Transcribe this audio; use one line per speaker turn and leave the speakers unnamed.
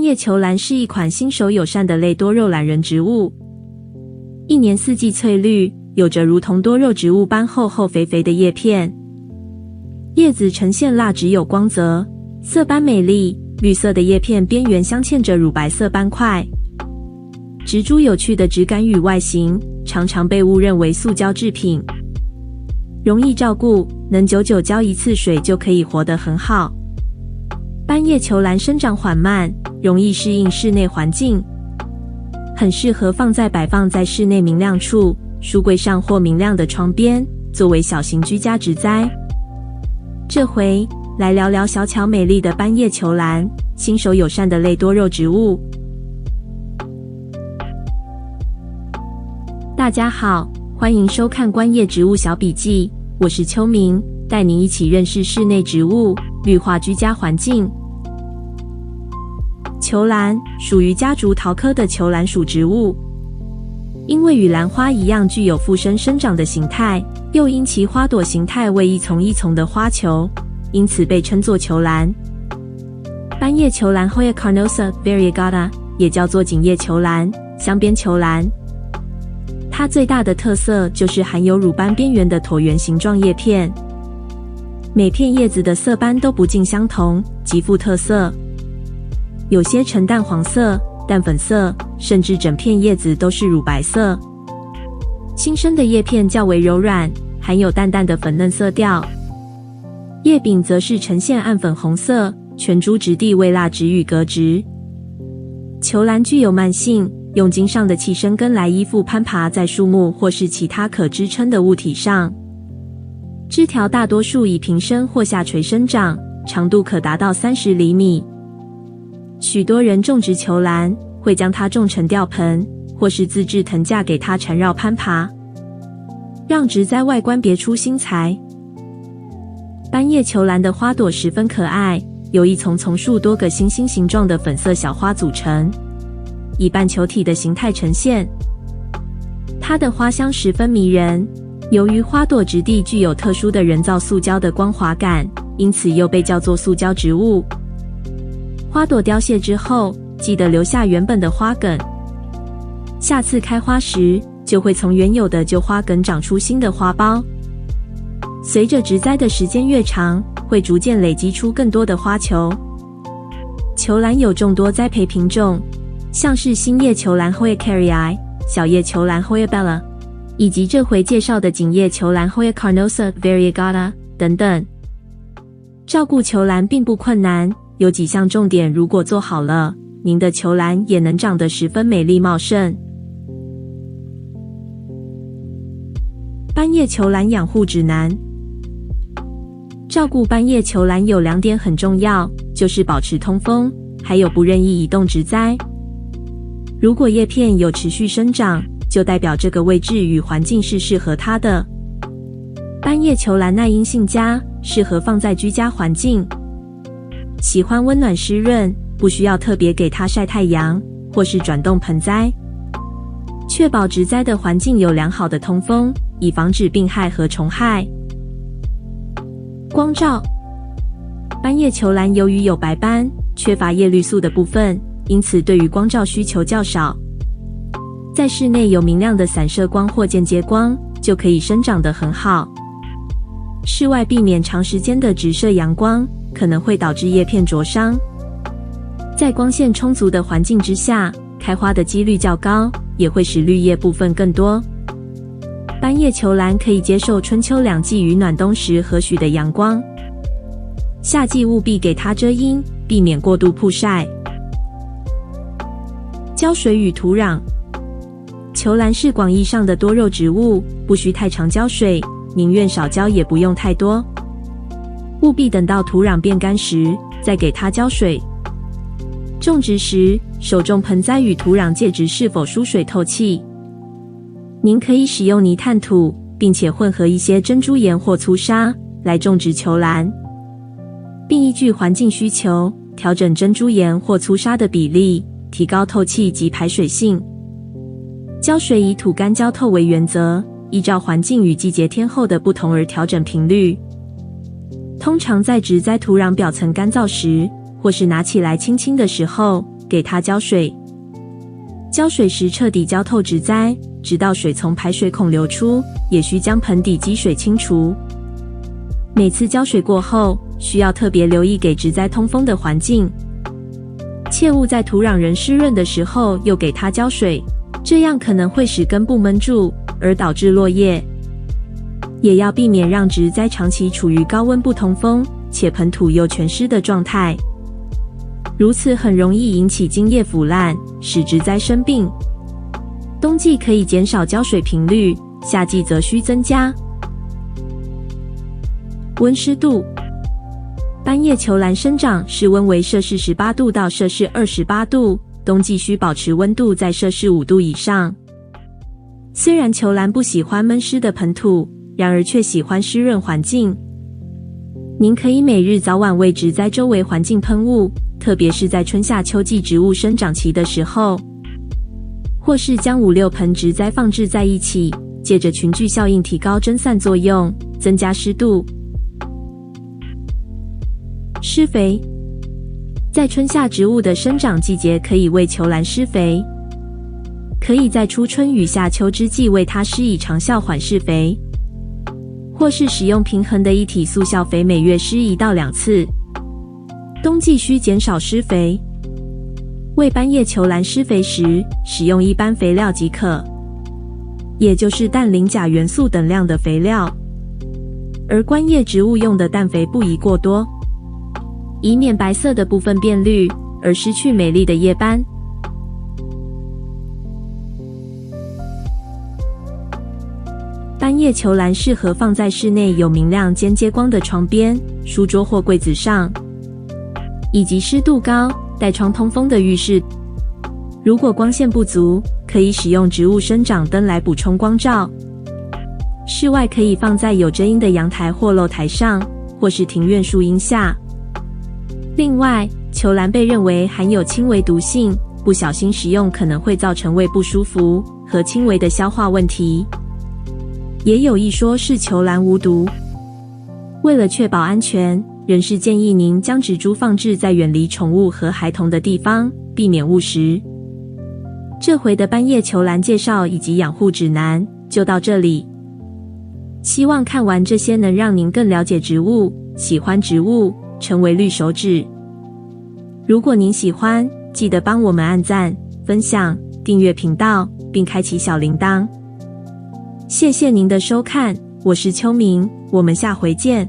叶球兰是一款新手友善的类多肉懒人植物，一年四季翠绿，有着如同多肉植物般厚厚肥肥的叶片，叶子呈现蜡质有光泽，色斑美丽，绿色的叶片边缘镶嵌着乳白色斑块。植株有趣的质感与外形，常常被误认为塑胶制品，容易照顾，能久久浇一次水就可以活得很好。斑叶球兰生长缓慢，容易适应室内环境，很适合摆放在室内明亮处，书柜上或明亮的窗边，作为小型居家植栽。这回来聊聊小巧美丽的斑叶球兰，新手友善的类多肉植物。大家好，欢迎收看观叶植物小笔记，我是秋明，带您一起认识室内植物，绿化居家环境。球兰属于家竹桃科的球兰属植物，因为与兰花一样具有附生生长的形态，又因其花朵形态为一丛一丛的花球，因此被称作球兰。斑叶球兰 Hoya carnosa variegata 也叫做锦叶球兰、镶边球兰。它最大的特色就是含有乳斑边缘的椭圆形状叶片，每片叶子的色斑都不尽相同，极富特色。有些呈淡黄色、淡粉色，甚至整片叶子都是乳白色。新生的叶片较为柔软，含有淡淡的粉嫩色调。叶柄则是呈现暗粉红色，全株质地为蜡质与革质。球兰具有慢性，用茎上的气生根来依附攀爬在树木或是其他可支撑的物体上。枝条大多数以平伸或下垂生长，长度可达到30厘米。许多人种植球兰会将它种成吊盆，或是自制藤架给它缠绕攀爬，让植栽外观别出心裁。斑叶球兰的花朵十分可爱，由一丛丛数多个星星形状的粉色小花组成，以半球体的形态呈现。它的花香十分迷人，由于花朵质地具有特殊的人造塑胶的光滑感，因此又被叫做塑胶植物。花朵凋谢之后，记得留下原本的花梗，下次开花时就会从原有的旧花梗长出新的花苞。随着植栽的时间越长，会逐渐累积出更多的花球。球兰有众多栽培品种，像是新叶球兰 Hoya carrii、小叶球兰 Hoya bella， 以及这回介绍的锦叶球兰 Hoya carnosa variegata 等等。照顾球兰并不困难，有几项重点如果做好了，您的球兰也能长得十分美丽茂盛。斑叶球兰养护指南。照顾斑叶球兰有2点很重要，就是保持通风，还有不任意移动植栽。如果叶片有持续生长，就代表这个位置与环境是适合它的。斑叶球兰耐阴性佳，适合放在居家环境。喜欢温暖湿润，不需要特别给它晒太阳，或是转动盆栽。确保植栽的环境有良好的通风，以防止病害和虫害。光照。斑叶球兰由于有白斑，缺乏叶绿素的部分，因此对于光照需求较少。在室内有明亮的散射光或间接光，就可以生长得很好。室外避免长时间的直射阳光，可能会导致叶片灼伤。在光线充足的环境之下，开花的几率较高，也会使绿叶部分更多。斑叶球兰可以接受春秋2季与暖冬时合许的阳光，夏季务必给它遮阴，避免过度曝晒。浇水与土壤。球兰是广义上的多肉植物，不需太常浇水，宁愿少浇也不用太多。务必等到土壤变干时，再给它浇水。种植时，手种盆栽与土壤介质是否疏水透气。您可以使用泥炭土，并且混合一些珍珠岩或粗沙来种植球兰，并依据环境需求调整珍珠岩或粗沙的比例，提高透气及排水性。浇水以土干浇透为原则，依照环境与季节天候的不同而调整频率。通常在植栽土壤表层干燥时，或是拿起来轻轻的时候，给它浇水。浇水时彻底浇透植栽，直到水从排水孔流出，也需将盆底积水清除。每次浇水过后，需要特别留意给植栽通风的环境，切勿在土壤仍湿润的时候又给它浇水，这样可能会使根部闷住，而导致落叶。也要避免让植栽长期处于高温不通风且盆土又全湿的状态，如此很容易引起茎叶腐烂，使植栽生病。冬季可以减少浇水频率，夏季则需增加。温湿度，斑叶球兰生长室温为摄氏18度到摄氏28度，冬季需保持温度在摄氏5度以上。虽然球兰不喜欢闷湿的盆土，然而却喜欢湿润环境。您可以每日早晚为植栽周围环境喷雾，特别是在春夏秋季植物生长期的时候，或是将5-6盆植栽放置在一起，借着群聚效应提高蒸散作用，增加湿度。施肥，在春夏植物的生长季节可以为球兰施肥，可以在初春与夏秋之际为它施以长效缓释肥，或是使用平衡的一体速效肥，每月施1到2次。冬季需减少施肥，为斑叶球兰施肥时，使用一般肥料即可，也就是氮、磷、钾元素等量的肥料，而观叶植物用的氮肥不宜过多，以免白色的部分变绿，而失去美丽的叶斑。斑叶球兰适合放在室内有明亮间接光的床边、书桌或柜子上，以及湿度高、带窗通风的浴室。如果光线不足，可以使用植物生长灯来补充光照。室外可以放在有遮阴的阳台或露台上，或是庭院树荫下。另外，球兰被认为含有轻微毒性，不小心食用可能会造成胃不舒服和轻微的消化问题。也有一说是球兰无毒。为了确保安全，人士建议您将植株放置在远离宠物和孩童的地方，避免误食。这回的斑叶球兰介绍以及养护指南就到这里。希望看完这些能让您更了解植物，喜欢植物，成为绿手指。如果您喜欢，记得帮我们按赞、分享、订阅频道，并开启小铃铛。谢谢您的收看，我是秋明，我们下回见。